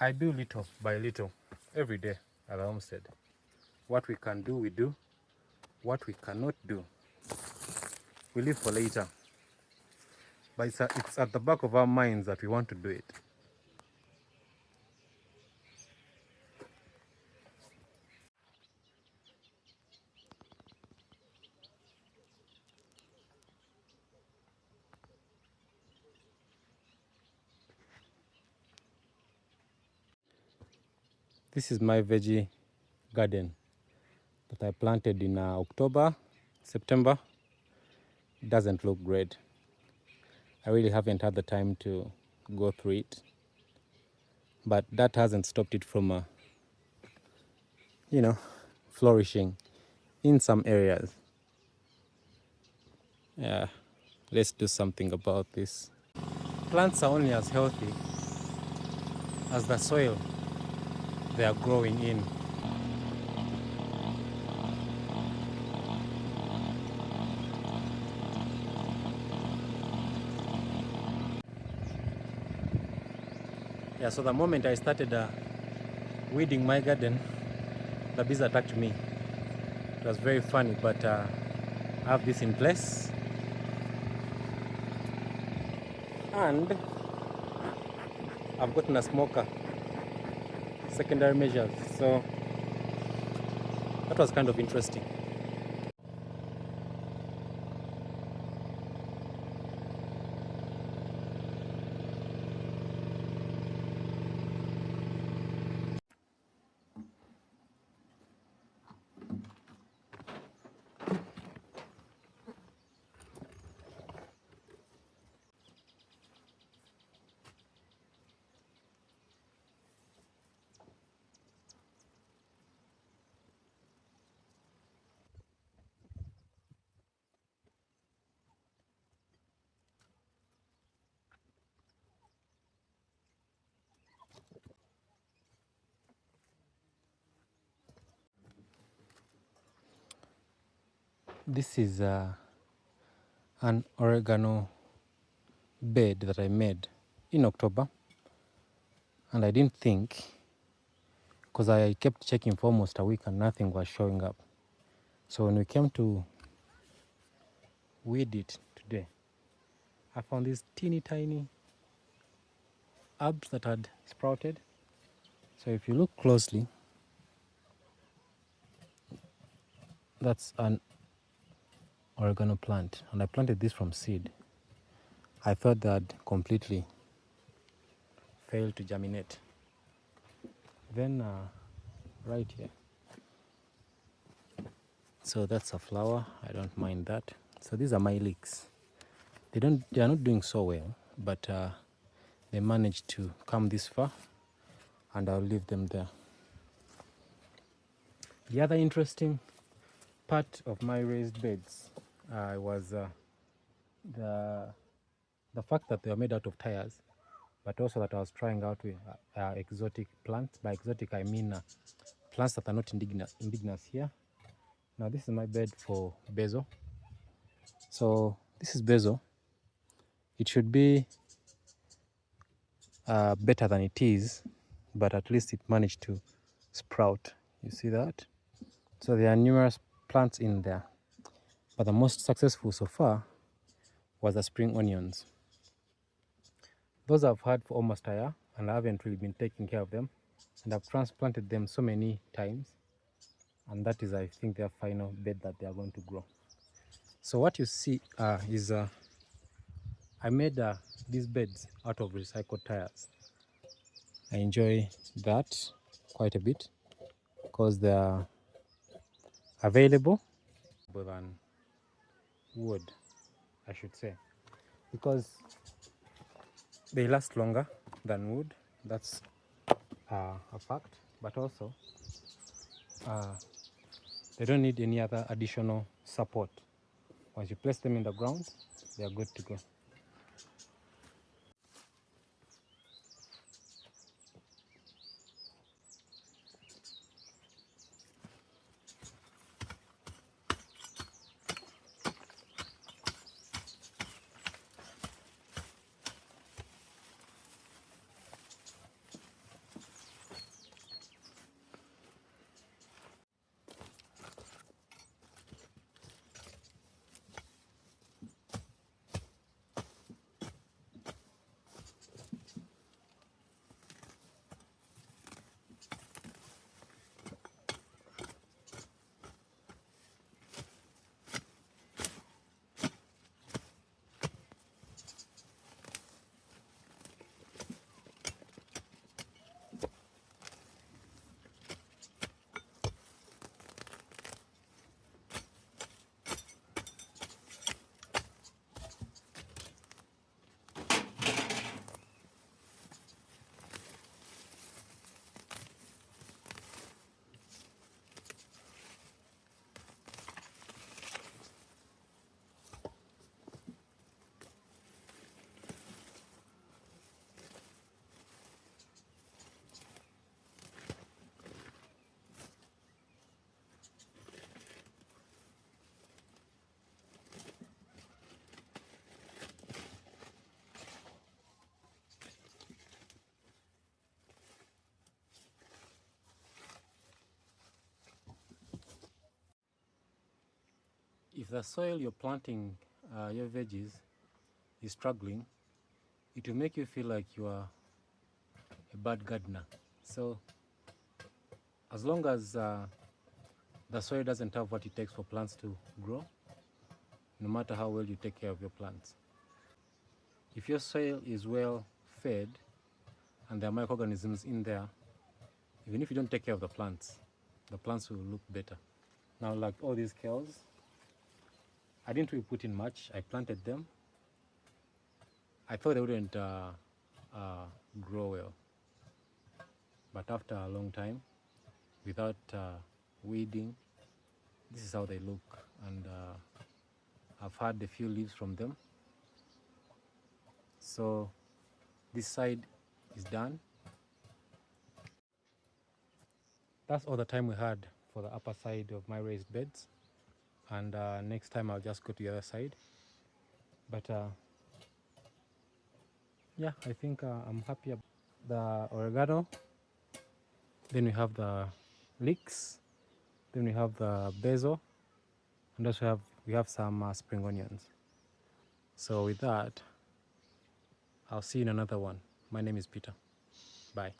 I do little by little every day at the homestead. What we can do, we do. What we cannot do, we leave for later. But it's at the back of our minds that we want to do it. This is my veggie garden that I planted in October, September. It doesn't look great. I really haven't had the time to go through it. But that hasn't stopped it from, flourishing in some areas. Yeah, let's do something about this. Plants are only as healthy as the soil they are growing in. Yeah, so the moment I started weeding my garden, the bees attacked me. It was very funny, but I have this in place. And I've gotten a smoker, secondary measures. So that was kind of interesting. This is an oregano bed that I made in October, and I didn't think, because I kept checking for almost a week and nothing was showing up. So when we came to weed it today, I found these teeny tiny herbs that had sprouted. So if you look closely, that's an oregano plant, and I planted this from seed. I thought that completely failed to germinate. Then right here, so that's a flower. I don't mind that. So these are my leeks. They are not doing so well, but they managed to come this far, and I'll leave them there. The other interesting part of my raised beds was the fact that they are made out of tires, but also that I was trying out with exotic plants. By exotic, I mean plants that are not indigenous here. Now this is my bed for basil. So this is basil. It should be better than it is, but at least it managed to sprout. You see that? So there are numerous plants in there, but the most successful so far was the spring onions. Those I've had for almost a year, and I haven't really been taking care of them, and I've transplanted them so many times, and that is, I think, their final bed that they are going to grow. So what you see is I made these beds out of recycled tires. I enjoy that quite a bit because they are available than wood, I should say, because they last longer than wood. That's a fact, but also they don't need any other additional support. Once you place them in the ground, they are good to go. if the soil you're planting your veggies is struggling, it will make you feel like you are a bad gardener. So as long as the soil doesn't have what it takes for plants to grow, no matter how well you take care of your plants. If your soil is well fed and there are microorganisms in there, even if you don't take care of the plants will look better. Now, like all these kales, I didn't really put in much. I planted them. I thought they wouldn't grow well, but after a long time, without weeding, this is how they look. And I've had a few leaves from them. So this side is done. That's all the time we had for the upper side of my raised beds. And next time I'll just go to the other side. But yeah, I think I'm happy about the oregano. Then we have the leeks. Then we have the basil. And also we have some spring onions. So with that, I'll see you in another one. My name is Peter. Bye.